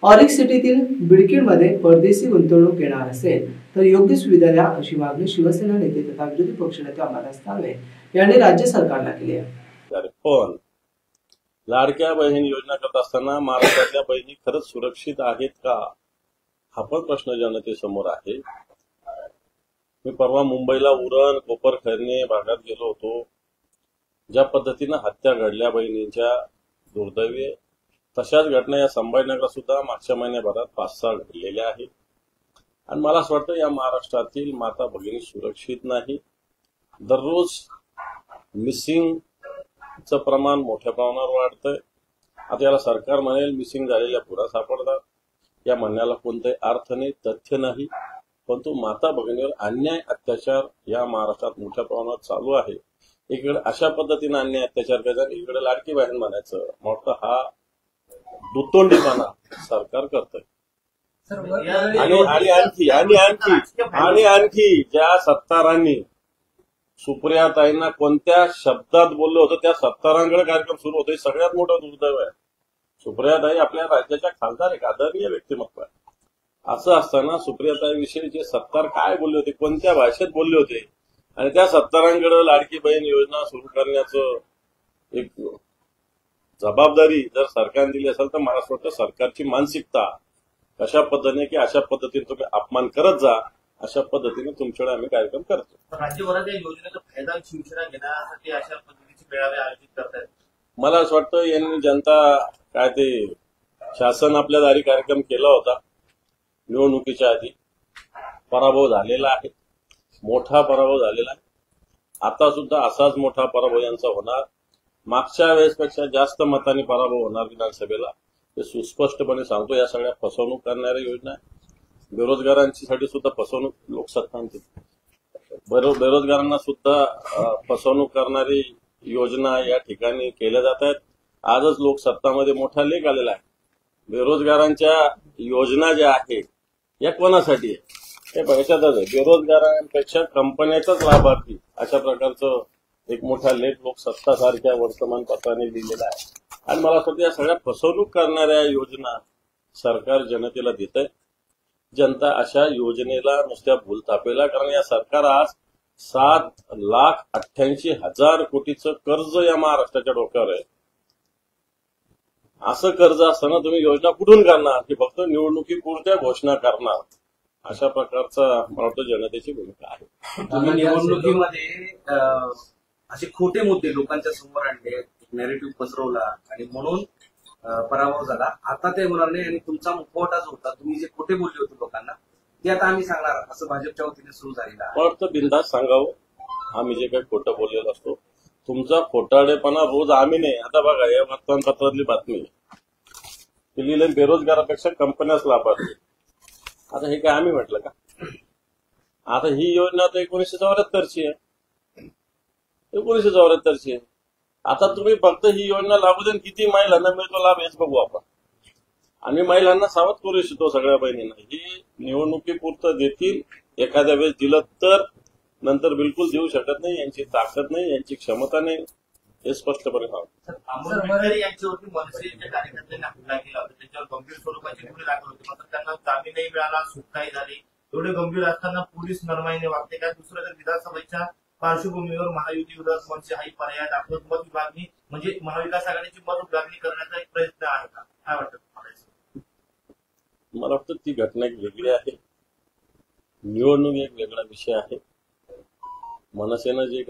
ऑरिक सिटीतील बिडकीमध्ये परदेशी गुंतवणूक येणार असेल तर योग्य सुविधा द्या अशी मागणी शिवसेना नेते तथा विरोधी पक्षनेते अंबादास दानवे यांनी राज्य सरकारला केली आहे. पण लाडक्या बहीण योजना करत असताना महाराष्ट्रातल्या बहिणी खरंच सुरक्षित आहेत का, हा पण प्रश्न जनतेसमोर आहे. मी परवा मुंबईला उरण कोपरखैरणे भागात गेलो होतो. ज्या पद्धतीनं हत्या घडल्या बहिणींच्या दुर्दैवी, तशाच घटना या संभाजीनगरात सुद्धा मागच्या महिन्याभरात 5-6 घडलेल्या आहेत. आणि मला असं वाटतं या महाराष्ट्रातील माता भगिनी सुरक्षित नाही. दररोज मिसिंगचं प्रमाण मोठ्या प्रमाणावर वाढतंय. आता याला सरकार म्हणेल मिसिंग झालेल्या पुरा सापडतात, या म्हणण्याला कोणताही अर्थ नाही, तथ्य नाही. परंतु माता भगिनीवर अन्याय अत्याचार या महाराष्ट्रात मोठ्या प्रमाणात चालू आहे. इकडे अशा पद्धतीने अन्याय अत्याचार करायचा, इकडे लाडकी बहीण म्हणायचं, मग हा दुतोंडीपणा सरकार करतंय. आणि आणखी ज्या सत्तारांनी सुप्रियाताईंना कोणत्या शब्दात बोललं होतं त्या सत्तारांकडे कार्यक्रम सुरू होते. सगळ्यात मोठं दुर्दैव आहे. सुप्रियाताई आपल्या राज्याच्या खासदार एक आदरणीय व्यक्तिमत्व आहे. असं असताना सुप्रियाताईविषयी जे सत्तार काय बोलले होते, कोणत्या भाषेत बोलले होते, आणि त्या सत्तारांकडे लाडकी बहीण योजना सुरू करण्याचं एक जबाबदारी जर सरकारने दिली असेल तर मला असं वाटतं सरकारची मानसिकता कशा पद्धतीने की अशा पद्धतीने तुम्ही अपमान करत जा, अशा पद्धतीने तुमच्याकडे आम्ही कार्यक्रम करतो. राज्यभरात या योजनेचा फायदा शिवसेना घेण्यासाठी अशा पद्धतीचे मेळावे आयोजित करतायत. मला असं वाटतं यांनी जनता काय ते शासन आपल्या दारी कार्यक्रम केला होता. निवडणुकीच्या आधी पराभव झालेला आहे, मोठा पराभव झालेला आहे. आता सुद्धा असाच मोठा पराभव यांचा होणार. मागच्या वेळेसपेक्षा जास्त मतांनी पराभव होणार विधानसभेला, हे सुस्पष्टपणे सांगतो. या सगळ्या फसवणूक करणाऱ्या योजना आहे. बेरोजगारांची साठी सुद्धा फसवणूक लोकसत्ता आणते. बेरोजगारांना सुद्धा फसवणूक करणारी योजना या ठिकाणी केल्या जात आहेत. आजच लोकसत्तामध्ये मोठा लेख आलेला आहे. बेरोजगारांच्या योजना ज्या आहेत या कोणासाठी आहे, हे पैशातच आहे. बेरोजगारांपेक्षा कंपन्याचाच लाभार्थी, अशा प्रकारचं एक मोठा लेख लोकसत्ता सारख्या वर्तमानपत्राने लिहिलेला आहे. आणि मला असं वाटतं या सगळ्या फसवणूक करणाऱ्या योजना सरकार जनतेला देत आहे. जनता अशा योजनेला नुसत्या भूलथापेला, कारण या सरकार आज 7,88,000 कोटीचं कर्ज या महाराष्ट्राच्या डोक्यावर आहे. असं कर्ज असताना तुम्ही योजना कुठून करणार, की फक्त निवडणुकीपुरत्या घोषणा करणार, अशा प्रकारचा मला वाटतं जनतेची भूमिका आहे. तुम्ही निवडणुकीमध्ये असे खोटे मुद्दे लोकांच्या समोर आणले, नॅरेटिव्ह पसरवला आणि म्हणून पराभव झाला. आता ते होणार नाही आणि तुमचा मुखवटा जो होता, तुम्ही जे खोटे बोलले होते लोकांना, ते आता आम्ही सांगणार, असं भाजपच्या वतीने सुरू झालेलं आहे. फक्त बिनधास्त सांगावं, आम्ही जे काही खोटं बोललेलो असतो. तुमचा खोटारडेपणा रोज आम्ही नाही. आता बघा या वर्तमानपत्रातली बातमी लिहिलं, बेरोजगारापेक्षा कंपन्याच लाभार्थी. आता हे काय आम्ही म्हटलं का? आता ही योजना तर 1974ची आहे. 1974ची आहे. आता तुम्ही फक्त ही योजना लागू देऊन किती महिलांना मिळतो लाभ हेच बघू आपण. आणि महिलांना सावध करू इच्छितो सगळ्या बहिणींना, ही निवडणुकीपुरतं देतील, एखाद्या वेळेस दिलं तर नंतर बिलकुल देऊ शकत नाही. यांची ताकद नाही, यांची क्षमता नाही, हे स्पष्टपणे सांगतो. आंबेडकर यांच्यावरती मनसेच्या कार्यकर्त्यांनी हल्ला केला होता, त्याच्यावर गंभीर स्वरूपाचे गुन्हे दाखल होते, मात्र त्यांना जामीनही मिळाला, सुटकाही झाली. एवढे गंभीर असताना पोलीस नरमाईने वागते का? दुसरं तर विधानसभेच्या पार्श्वभूमीवर महायुती विरोधात मनसे हाही पर्याय दाखवत मत विभागणी म्हणजे महाविकास आघाडीची मत विभागणी करण्याचा एक प्रयत्न आहे का? काय वाटतं तुम्हाला? मला वाटतं ती घटना एक वेगळी आहे, निवडणूक एक वेगळा विषय आहे. मनसेनं जे काही